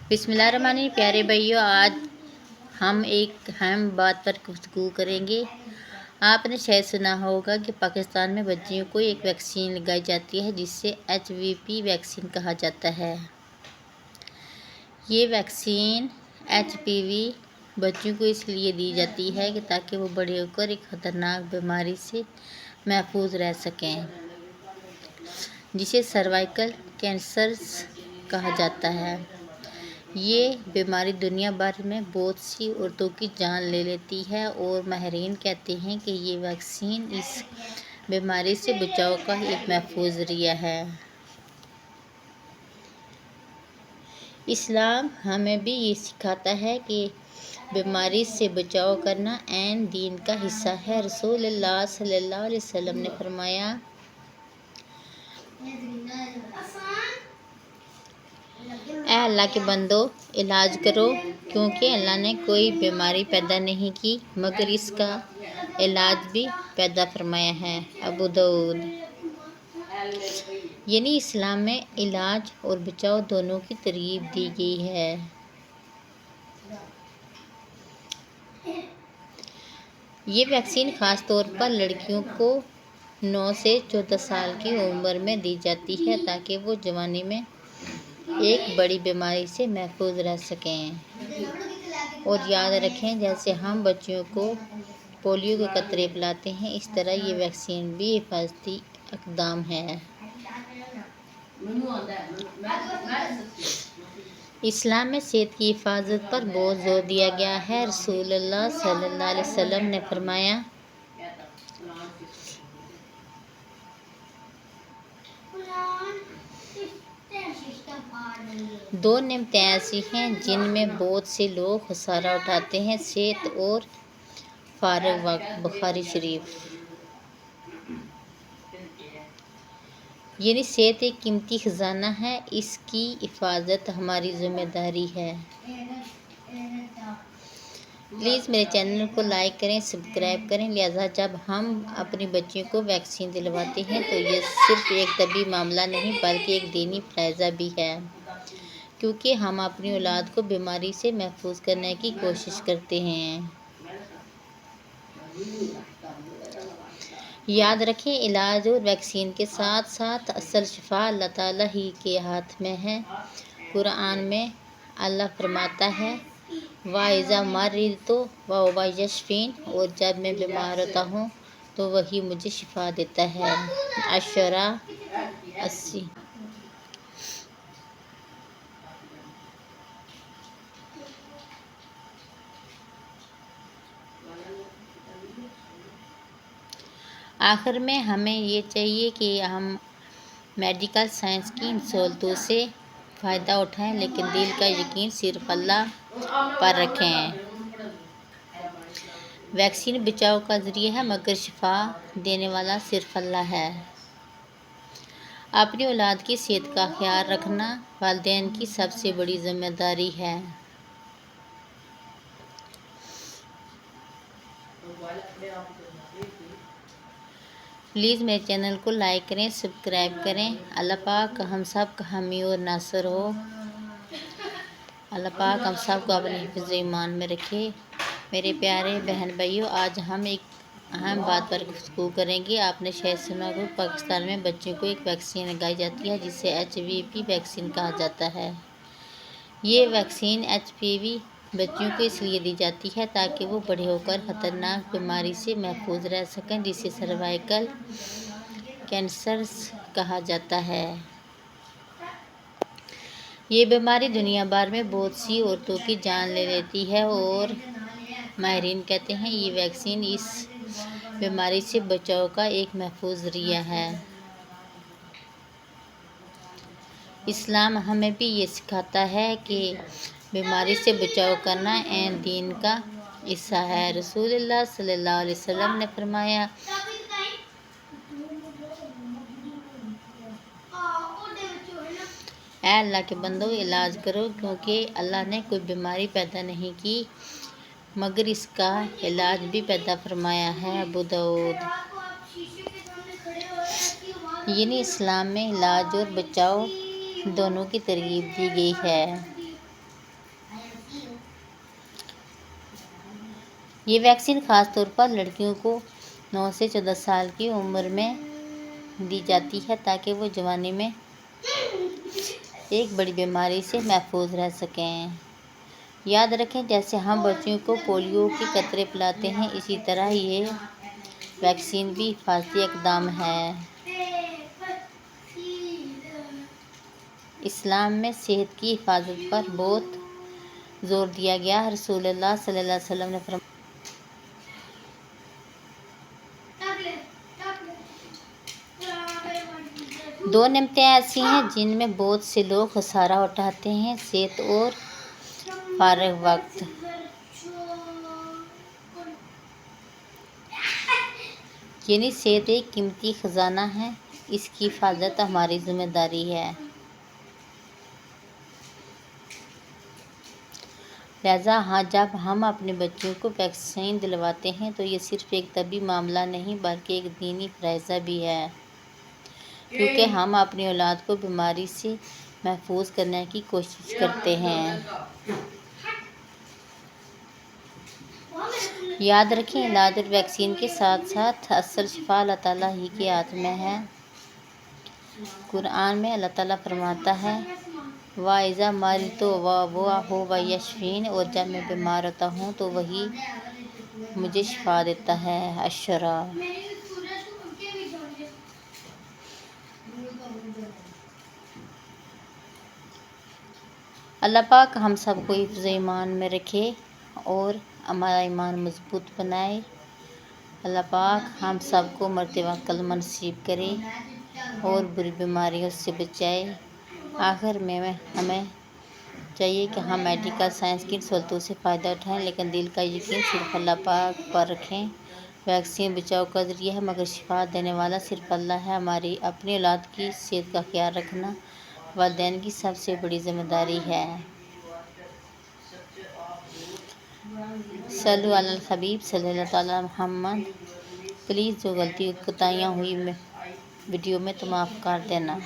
बिस्मिल्लाहिर्रहमानिर्रहीम। प्यारे भाइयों, आज हम एक अहम बात पर गुफ्तगू करेंगे। आपने शायद सुना होगा कि पाकिस्तान में बच्चियों को एक वैक्सीन लगाई जाती है जिसे HPV वैक्सीन कहा जाता है। ये वैक्सीन HPV बच्चों को इसलिए दी जाती है कि ताकि वो बड़े होकर एक ख़तरनाक बीमारी से महफूज रह सकें, जिसे सर्वाइकल कैंसर कहा जाता है। ये बीमारी दुनिया भर में बहुत सी औरतों की जान ले लेती है और माहिरीन कहते हैं कि ये वैक्सीन इस बीमारी से बचाव का एक महफूज ज़रिया है। इस्लाम हमें भी ये सिखाता है कि बीमारी से बचाव करना ऐन दीन का हिस्सा है। रसूलुल्लाह सल्लल्लाहु अलैहि वसल्लम ने फरमाया, ऐ अल्लाह के बंदो, इलाज करो, क्योंकि अल्लाह ने कोई बीमारी पैदा नहीं की मगर इसका इलाज भी पैदा फरमाया है। अबू दाऊद। यानी इस्लाम में इलाज और बचाव दोनों की तरगीब दी गई है। ये वैक्सीन ख़ास तौर पर लड़कियों को 9 से 14 साल की उम्र में दी जाती है ताकि वो जवानी में एक बड़ी बीमारी से महफूज रह सकें। और याद रखें, जैसे हम बच्चियों को पोलियो के कतरे पिलाते हैं, इस तरह ये वैक्सीन भी हिफाजती इक़दाम है। इस्लाम में सेहत की हिफाजत पर बहुत जोर दिया गया है। रसूलुल्लाह सल्लल्लाहु अलैहि वसल्लम ने फरमाया, दो नेमतें ऐसी हैं जिनमें बहुत से लोग खसारा उठाते हैं, सेहत और फारग वक्त। बुखारी शरीफ। यानी सेहत एक कीमती खजाना है, इसकी हिफाजत हमारी जिम्मेदारी है। प्लीज़ मेरे चैनल को लाइक करें, सब्सक्राइब करें। लिहाजा जब हम अपनी बच्चियों को वैक्सीन दिलवाते हैं तो ये सिर्फ एक तबी मामला नहीं बल्कि एक दीनी फ़राइज़ा भी है, क्योंकि हम अपनी औलाद को बीमारी से महफूज करने की कोशिश करते हैं। याद रखें, इलाज और वैक्सीन के साथ साथ असल शिफा अल्लाह ताला ही के हाथ में है। कुरान में अल्लाह फरमाता है, वाइज़ा मरीज़तु वहुवा यशफीन, और जब मैं बीमार होता हूँ तो वही मुझे शिफा देता है। अशरा 80। आखिर में हमें ये चाहिए कि हम मेडिकल साइंस की सहूलतों से फ़ायदा उठाएं, लेकिन दिल का यकीन सिर्फ अल्लाह पर रखें। वैक्सीन बचाव का ज़रिया है मगर शिफा देने वाला सिर्फ अल्लाह है। अपनी औलाद की सेहत का ख्याल रखना वालिदैन की सबसे बड़ी जिम्मेदारी है। प्लीज़ मेरे चैनल को लाइक करें, सब्सक्राइब करें। अल्लाह पाक हम सब का हामी और नासर हो। अल्लाह पाक हम सब को अपने हिफ्ज़ ईमान में रखे। मेरे प्यारे बहन भाइयों, आज हम एक अहम बात पर गुफ्तगू करेंगे। आपने शायद सुना हो, पाकिस्तान में बच्चों को एक वैक्सीन लगाई जाती है जिसे HPV वैक्सीन कहा जाता है। ये वैक्सीन HPV बच्चों को इसलिए दी जाती है ताकि वो बड़े होकर ख़तरनाक बीमारी से महफूज रह सकें, जिसे सर्वाइकल कैंसर कहा जाता है। ये बीमारी दुनिया भर में बहुत सी औरतों की जान ले लेती है और माहिरीन कहते हैं ये वैक्सीन इस बीमारी से बचाव का एक महफूज ज़रिया है। इस्लाम हमें भी ये सिखाता है कि बीमारी से बचाव करना ऐन दीन का हिस्सा है। रसूलुल्लाह सल्लल्लाहु अलैहि वसल्लम ने फरमाया, ऐ अल्लाह के बंदो, इलाज करो, क्योंकि अल्लाह ने कोई बीमारी पैदा नहीं की मगर इसका इलाज भी पैदा फरमाया है। अबू दाऊद। यानी इस्लाम में इलाज और बचाव दोनों की तरगीब दी गई है। یہ ویکسین خاص طور پر لڑکیوں کو 9 سے 14 سال کی عمر میں دی جاتی ہے تاکہ وہ جوانی میں ایک بڑی بیماری سے محفوظ رہ سکیں۔ یاد رکھیں، جیسے ہم بچوں کو پولیو کے قطرے پلاتے ہیں، اسی طرح یہ ویکسین بھی حفاظتی اقدام ہے۔ اسلام میں صحت کی حفاظت پر بہت زور دیا گیا ہے۔ رسول اللہ صلی اللہ علیہ وسلم نے فرمایا، دو نعمتیں ایسی ہیں جن میں بہت سے لوگ خسارہ اٹھاتے ہیں، صحت اور فارغ وقت۔ یعنی صحت ایک قیمتی خزانہ ہے، اس کی حفاظت ہماری ذمہ داری ہے۔ لہٰذا جب ہم اپنے بچوں کو ویکسین دلواتے ہیں تو یہ صرف ایک طبی معاملہ نہیں بلکہ ایک دینی فریضہ بھی ہے، کیونکہ ہم اپنی اولاد کو بیماری سے محفوظ کرنے کی کوشش کرتے ہیں۔ یاد رکھیں، علاج اور ویکسین کے ساتھ ساتھ اصل شفا اللہ تعالیٰ ہی کے ہاتھ میں ہے۔ قرآن میں اللہ تعالیٰ فرماتا ہے، وَإِذَا مَرِضْتُ وَهُوَ يَشْفِينِ، اور جب میں بیمار ہوتا ہوں تو وہی مجھے شفا دیتا ہے۔ الشورى۔ اللہ پاک ہم سب کو حفظ ایمان میں رکھے اور ہمارا ایمان مضبوط بنائے۔ اللہ پاک ہم سب کو مرتے وقت کلمہ نصیب کرے اور بری بیماریوں سے بچائے۔ آخر میں ہمیں چاہیے کہ ہم میڈیکل سائنس کی سہولتوں سے فائدہ اٹھائیں، لیکن دل کا یقین صرف اللہ پاک پر رکھیں۔ ویکسین بچاؤ کا ذریعہ ہے مگر شفا دینے والا صرف اللہ ہے۔ ہماری اپنی اولاد کی صحت کا خیال رکھنا والدین کی سب سے بڑی ذمہ داری ہے۔ صلو علی الحبیب صلی اللہ تعالیٰ محمد۔ پلیز جو غلطی کوتاہیاں ہوئی ویڈیو میں تو معاف کر دینا۔